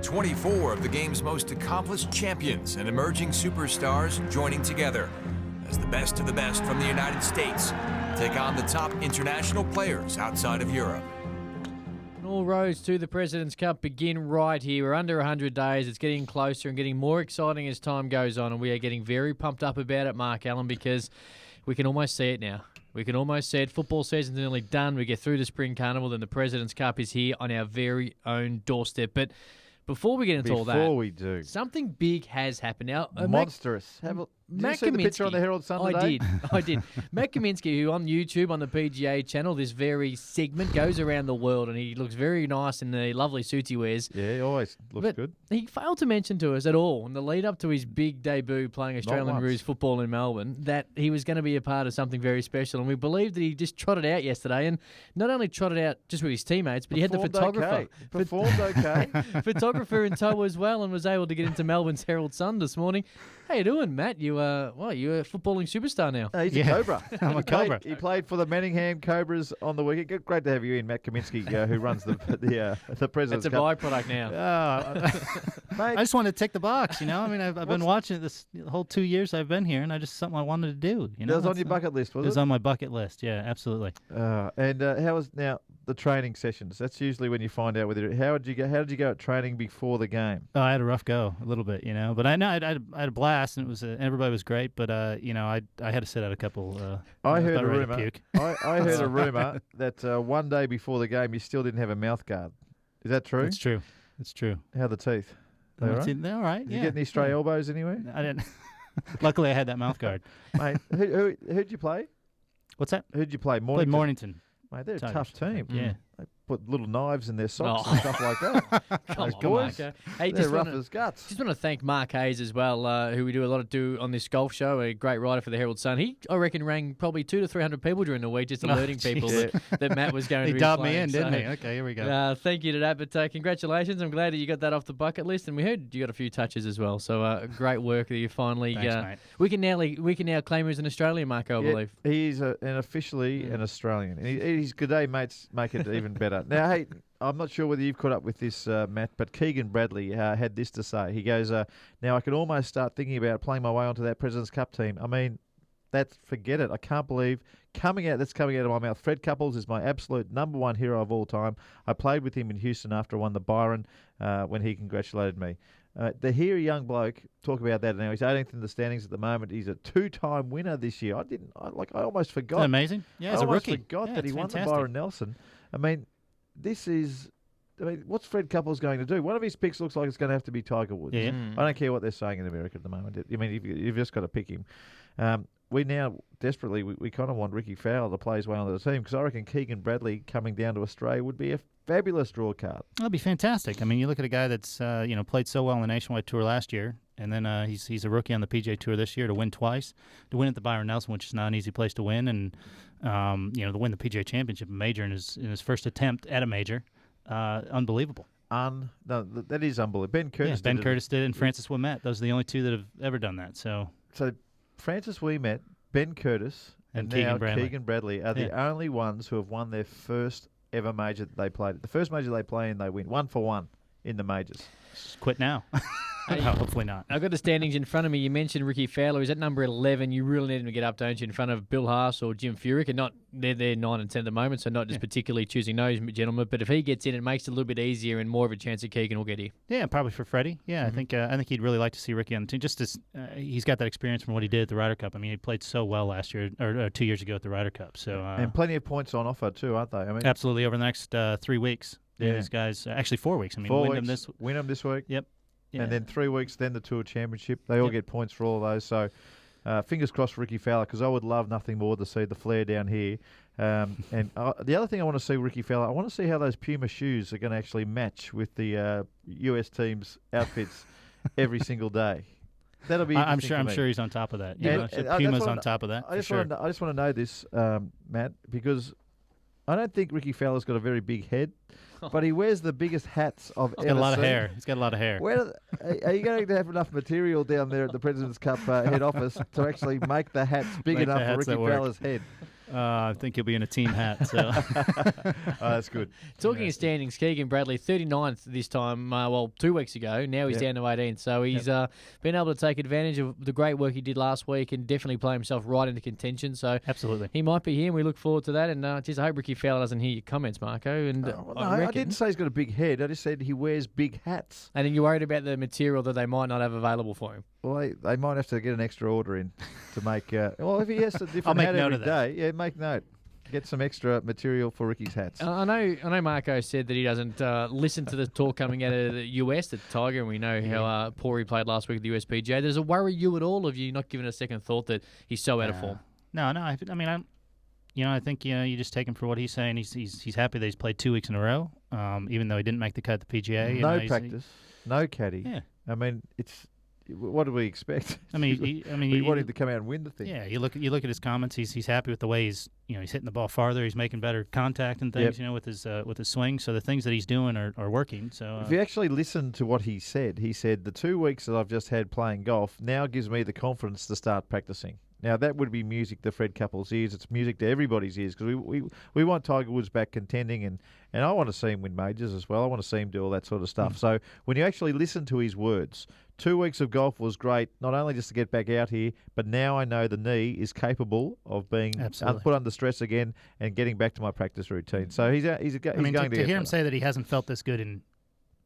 24 of the game's most accomplished champions and emerging superstars joining together as the best of the best from the United States take on the top international players outside of Europe. All roads to the President's Cup begin right here. We're under 100 days. It's getting closer and getting more exciting as time goes on, and we are getting very pumped up about it, Mark Allen, because we can almost see it now. We can almost see it. Football season's nearly done. We get through the Spring Carnival, then the President's Cup is here on our very own doorstep. But before we get into all that, before we do, something big has happened. Now, monstrous. Did you see the picture on the Herald Sun today? I did. Matt Kamienski, who on YouTube, on the PGA channel, this very segment goes around the world, and he looks very nice in the lovely suits he wears. Yeah, he always looks good. He failed to mention to us at all in the lead up to his big debut playing Australian Rules football in Melbourne that he was going to be a part of something very special. And we believe that he just trotted out yesterday, and not only trotted out just with his teammates, but he had the photographer. Performed okay. Photographer in tow as well, and was able to get into Melbourne's Herald Sun this morning. How you doing, Matt? You're a footballing superstar now. He's a Cobra. I'm a Cobra. He played for the Manningham Cobras on the weekend. Great to have you in, Matt Kamienski, who runs the President's Cup. It's a byproduct now. I just wanted to tick the box, I mean, I've been watching it this whole 2 years I've been here, and something I wanted to do. It was on your bucket list, was it? It was on my bucket list, yeah, absolutely. And how was now the training sessions? That's usually when you find out whether. How did you go at training before the game? Oh, I had a rough go a little bit, but I know I had a blast, and it was everybody was great, but I had to sit out a couple. I heard a rumor. I heard a rumor that one day before the game you still didn't have a mouth guard. Is that true? It's true. It's true. How are the teeth? They're all right. Did you get any stray elbows anywhere? I didn't. Luckily, I had that mouth guard. Mate, who'd you play? What's that? Who'd you play? Played Mornington. Mate, they're Tigers. a tough team. Yeah. They put little knives in their socks and stuff like that. Those boys, they're rough as guts. Just want to thank Mark Hayes as well, who we do a lot on this golf show, a great writer for the Herald Sun. He, I reckon, rang probably 200 to 300 people during the week just alerting people that Matt was going to be playing. He dubbed me in, didn't he? Okay, here we go. Thank you to that, but congratulations. I'm glad that you got that off the bucket list, and we heard you got a few touches as well, so great work that you finally... Thanks, mate. We can now claim him as an Australian, Marco, I believe. He's officially an Australian. His good day mates make it even better. Now, hey, I'm not sure whether you've caught up with this, Matt, but Keegan Bradley had this to say. He goes, now I can almost start thinking about playing my way onto that President's Cup team. I mean, forget it. I can't believe that's coming out of my mouth. Fred Couples is my absolute number one hero of all time. I played with him in Houston after I won the Byron when he congratulated me. To hear a young bloke talk about that now, he's 18th in the standings at the moment. He's a two-time winner this year. I almost forgot. Isn't that amazing? Yeah, as a rookie. I forgot that he won fantastic. the Byron Nelson. I mean, what's Fred Couples going to do? One of his picks looks like it's going to have to be Tiger Woods. Yeah. I don't care what they're saying in America at the moment. I mean, you've just got to pick him. We now desperately we kind of want Ricky Fowler to play his way onto the team because I reckon Keegan Bradley coming down to Australia would be a fabulous draw card. That'd be fantastic. I mean, you look at a guy that's played so well on the Nationwide Tour last year, and then he's a rookie on the PGA Tour this year to win twice, to win at the Byron Nelson, which is not an easy place to win, and to win the PGA Championship major in his first attempt at a major, unbelievable. No, that is unbelievable. Ben Curtis did it, and Francis Ouimet. Those are the only two that have ever done that. So Francis Ouimet, Ben Curtis, and now Keegan Bradley are the only ones who have won their first ever major that they played. The first major they play in, they win 1-for-1 in the majors. Just quit now. No, hopefully not. I've got the standings in front of me. You mentioned Ricky Fowler. He's at number 11. You really need him to get up, don't you, in front of Bill Haas or Jim Furyk. And they're 9 and 10 at the moment, so not just particularly choosing those gentlemen. But if he gets in, it makes it a little bit easier and more of a chance that Keegan will get here. Yeah, probably for Freddie. Yeah, I think he'd really like to see Ricky on the team. Just as he's got that experience from what he did at the Ryder Cup. I mean, he played so well last year or 2 years ago at the Ryder Cup. So and plenty of points on offer too, aren't they? I mean, absolutely over the next 3 weeks. Yeah, these guys actually 4 weeks. I mean, win them this week. Yep. Yeah. And then 3 weeks, then the Tour Championship. They all get points for all of those. So fingers crossed for Ricky Fowler because I would love nothing more to see the flare down here. And the other thing I want to see Ricky Fowler, I want to see how those Puma shoes are going to actually match with the US team's outfits every single day. That'll be. I'm sure he's on top of that. Puma's on top of that. I just want to know this, Matt, because I don't think Ricky Fowler's got a very big head. But he wears the biggest hats I've ever seen. He's got a lot of hair. He's got a lot of hair. Are you going to have enough material down there at the President's Cup head office to actually make the hats big enough for Ricky Fowler's head? I think he'll be in a team hat. So Oh, that's good. Talking of standings, Keegan Bradley, 39th this time, 2 weeks ago. Now he's down to 18th. So he's been able to take advantage of the great work he did last week and definitely play himself right into contention. So absolutely, he might be here, and we look forward to that. And geez, I hope Ricky Fowler doesn't hear your comments, Marco. And I didn't say he's got a big head. I just said he wears big hats. And then you're worried about the material that they might not have available for him. Well, they might have to get an extra order in to make. Well, if he has a different I'll make hat note every of that. day, make note. Get some extra material for Ricky's hats. I know. Marco said that he doesn't listen to the talk coming out of the US at Tiger, and we know how poor he played last week at the USPGA. Does it worry you at all? Have you not given a second thought that he's so out of form? No. I think you just take him for what he's saying. He's happy that he's played 2 weeks in a row, even though he didn't make the cut at the PGA. No practice, no caddy. Yeah. I mean, it's. What do we expect? We want him to come out and win the thing. Yeah, you look at his comments. He's happy with the way he's hitting the ball farther. He's making better contact and things. With his swing. So the things that he's doing are working. So if you actually listen to what he said the 2 weeks that I've just had playing golf now gives me the confidence to start practicing. Now that would be music to Fred Couples' ears. It's music to everybody's ears because we want Tiger Woods back contending and I want to see him win majors as well. I want to see him do all that sort of stuff. So when you actually listen to his words. 2 weeks of golf was great, not only just to get back out here, but now I know the knee is capable of being put under stress again and getting back to my practice routine. So he's going to hear him say that he hasn't felt this good in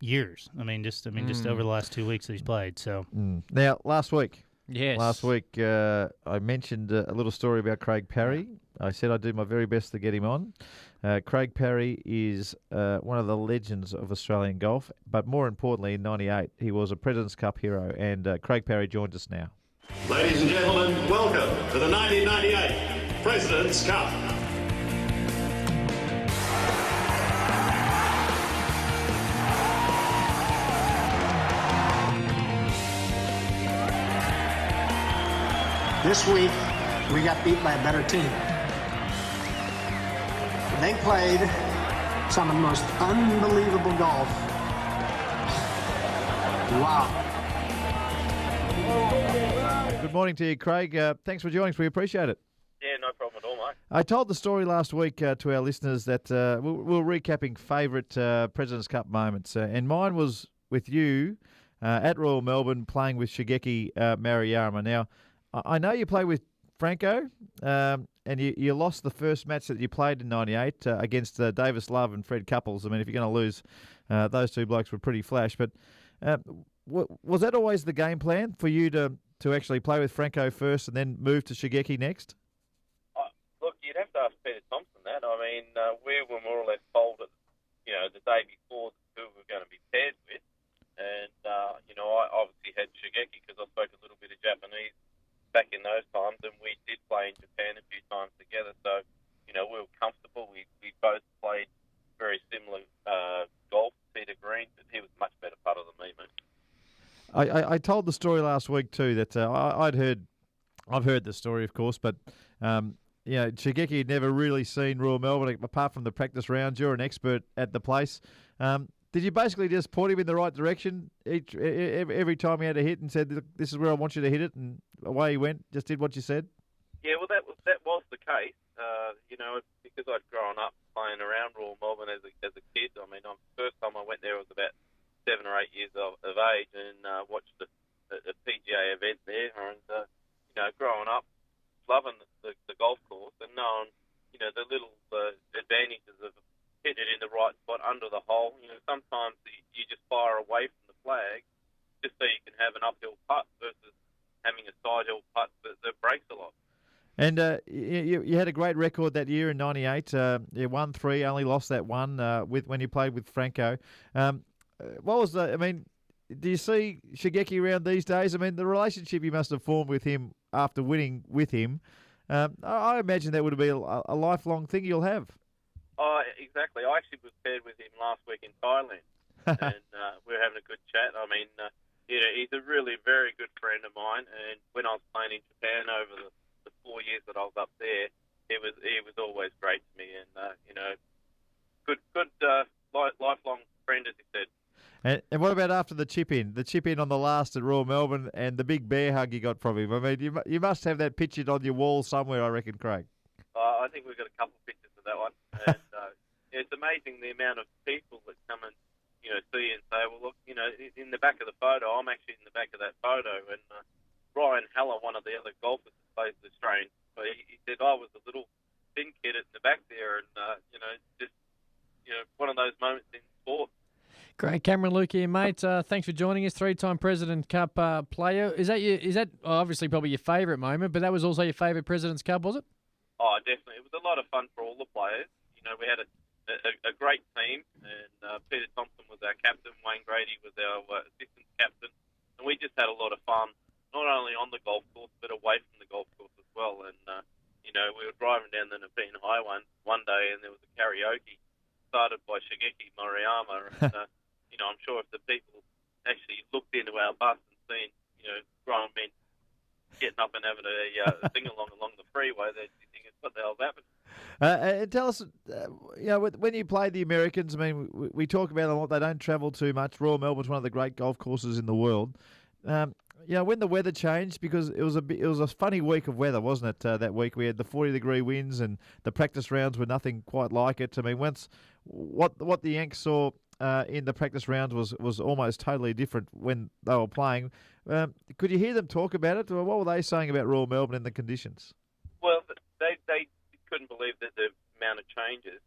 years. Just over the last 2 weeks that he's played. So now last week. Yes. Last week, I mentioned a little story about Craig Parry. I said I'd do my very best to get him on. Craig Parry is one of the legends of Australian golf, but more importantly, in '98, he was a President's Cup hero, and Craig Parry joins us now. Ladies and gentlemen, welcome to the 1998 President's Cup. This week, we got beat by a better team. They played some of the most unbelievable golf. Wow. Good morning to you, Craig. Thanks for joining us. We appreciate it. Yeah, no problem at all, mate. I told the story last week to our listeners that we were recapping favourite President's Cup moments, and mine was with you at Royal Melbourne playing with Shigeki Maruyama. Now, I know you played with Franco, and you lost the first match that you played in '98 against Davis Love and Fred Couples. I mean, if you're going to lose, those two blokes were pretty flash. But was that always the game plan for you to actually play with Franco first and then move to Shigeki next? Look, you'd have to ask Peter Thompson that. I mean, we were more or less told that, the day before who we were going to be paired with. And, I obviously had Shigeki because I spoke a little bit of Japanese back in those times, and we did play in Japan a few times together. So, we were comfortable. We both played very similar golf, Peter Green, but he was much better putter than me, mate. I told the story last week too that I've heard the story, of course, but Shigeki had never really seen Royal Melbourne apart from the practice rounds. You're an expert at the place. Did you basically just point him in the right direction every time he had a hit and said, "This is where I want you to hit it," and away he went? Just did what you said. Yeah, well, that was the case. Because I'd grown up playing around Royal Melbourne as a kid. I mean, the first time I went there was about 7 or 8 years of age and watched a PGA event there. And growing up, loving the golf course and knowing the little advantages of hitting it in the right spot under the hole. Sometimes you just fire away from the flag just so you can have an uphill putt versus having a side hill putt that breaks a lot. And you had a great record that year in '98. You won 3, only lost that one when you played with Franco. What was the? I mean, do you see Shigeki around these days? I mean, the relationship you must have formed with him after winning with him. I imagine that would be a lifelong thing you'll have. Oh, exactly. I actually was paired with him last week in Thailand, and we were having a good chat. I mean, he's a really very good friend of mine, and when I was playing in Japan over the 4 years that I was up there, he was always great to me, and good lifelong friend, as he said. And what about after the chip in? The chip in on the last at Royal Melbourne and the big bear hug you got from him. I mean, you must have that pictured on your wall somewhere, I reckon, Craig. I think we've got a couple of pictures of that one. And it's amazing the amount of people that come and, see and say, well, look, in the back of the photo, I'm actually in the back of that photo. And Ryan Haller, one of the other golfers that plays the Australian, he said, I was a little thin kid in the back there. And, one of those moments in sport. Great, Cameron Luke here, mate. Thanks for joining us. 3-time President's Cup player. Is that obviously probably your favourite moment? But that was also your favourite President's Cup, was it? Oh, definitely. It was a lot of fun for all the players. We had a great team, and Peter Thompson was our captain. Wayne Grady was our assistant captain, and we just had a lot of fun, not only on the golf course but away from the golf course as well. And we were driving down the Nepean Highway one day, and there was a karaoke started by Shigeki Moriyama. And, I'm sure if the people actually looked into our bus and seen, grown men getting up and having a sing-along along the freeway, they'd be thinking, what the hell's happened? And tell us, when you played the Americans, I mean, we talk about them a lot. They don't travel too much. Royal Melbourne's one of the great golf courses in the world. When the weather changed, because it was a funny week of weather, wasn't it? That week we had the 40-degree winds, and the practice rounds were nothing quite like it. I mean, what the Yanks saw in the practice rounds was almost totally different when they were playing. Could you hear them talk about it? What were they saying about Royal Melbourne and the conditions? Well, they couldn't believe that the amount of changes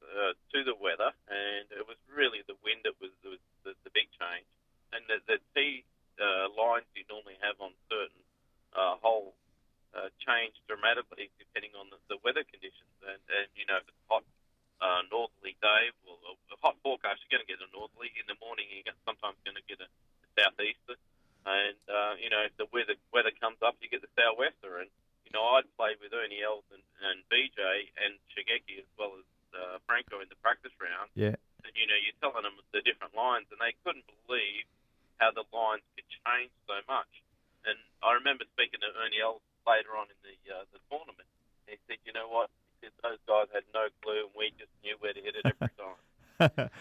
to the weather, and it was really the wind that was the big change. And the tee lines you normally have on certain holes change dramatically depending on the weather conditions. And if it's hot northerly day, well, a hot forecast, you're going to get a northerly. In the morning, you're sometimes going to get a southeaster. And, if the weather comes up, you get the southwester. And, I'd played with Ernie Els and BJ and Shigeki as well as Franco in the practice round. Yeah. And, you're telling them the different lines, and they couldn't believe how the lines could change so much. And I remember speaking to Ernie Els later on in the tournament. He said, you know what? He said, those guys had no clue, and we just knew where to hit it every time.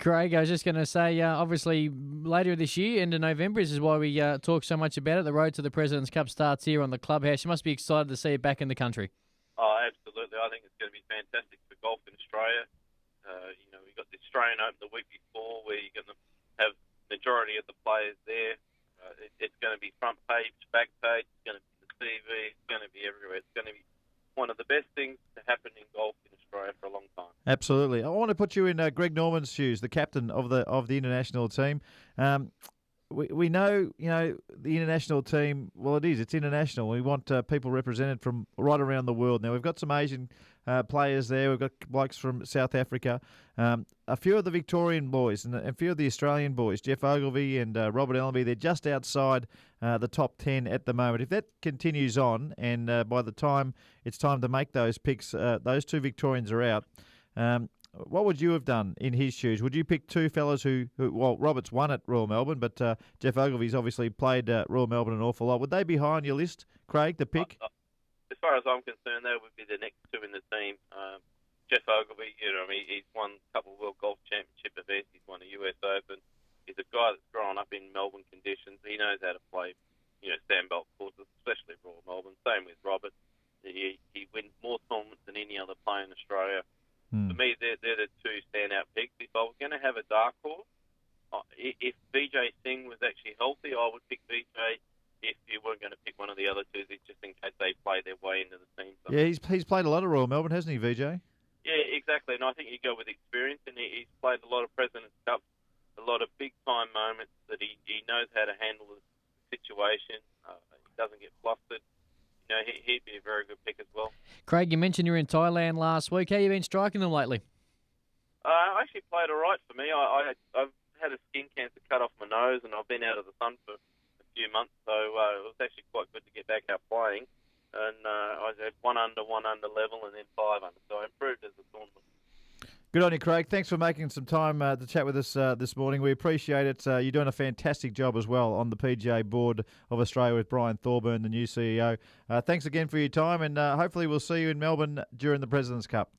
Craig, I was just going to say, obviously, later this year, end of November, this is why we talk so much about it. The road to the President's Cup starts here on the Clubhouse. You must be excited to see it back in the country. Oh, absolutely. I think it's going to be fantastic for golf in Australia. We've got the Australian Open the week before, where you're going to have majority of the players there. It's going to be front page, back page. It's going to be the TV. It's going to be everywhere. It's going to be one of the best things to happen in golf in Australia for a long time. Absolutely. I want to put you in Greg Norman's shoes, the captain of the international team. We know, the international team, well, it's international. We want people represented from right around the world. Now, we've got some Asian players there. We've got blokes from South Africa. A few of the Victorian boys and a few of the Australian boys, Jeff Ogilvy and Robert Allenby, they're just outside the top 10 at the moment. If that continues on, and by the time it's time to make those picks, those two Victorians are out, what would you have done in his shoes? Would you pick two fellas who Robert's won at Royal Melbourne, but Jeff Ogilvy's obviously played Royal Melbourne an awful lot. Would they be high on your list, Craig, to pick? As far as I'm concerned, they would be the next two in the team. Jeff Ogilvy, he's won a couple of World Golf Championship events. He's won a US Open. He's a guy that's grown up in Melbourne conditions. He knows how to play, sandbelt courses, especially Royal Melbourne. Same with Robert. He wins more tournaments than any other player in Australia. For me, they're the two standout picks. If I was going to have a dark horse, if BJ Singh was actually healthy, I would pick BJ. If you weren't going to pick one of the other two, just in case they play their way into the team. Yeah, he's played a lot of Royal Melbourne, hasn't he, VJ? Yeah, exactly. And I think you go with experience, and he's played a lot of President's Cup, a lot of big-time moments that he knows how to handle the situation. He doesn't get flustered. He'd be a very good pick as well. Craig, you mentioned you were in Thailand last week. How you been striking them lately? I actually played all right for me. I've had a skin cancer cut off my nose, and I've been out of the sun for a few months, so it was actually quite good to get back out playing. And I had 1 under level, and then 5 under, so I improved as a tournament. Good on you, Craig. Thanks for making some time to chat with us this morning. We appreciate it. You're doing a fantastic job as well on the PGA Board of Australia with Brian Thorburn, the new CEO. Thanks again for your time, and hopefully we'll see you in Melbourne during the President's Cup.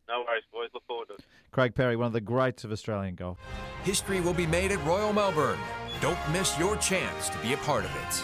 No worries, boys. Look forward to it. Craig Parry, one of the greats of Australian golf. History will be made at Royal Melbourne. Don't miss your chance to be a part of it.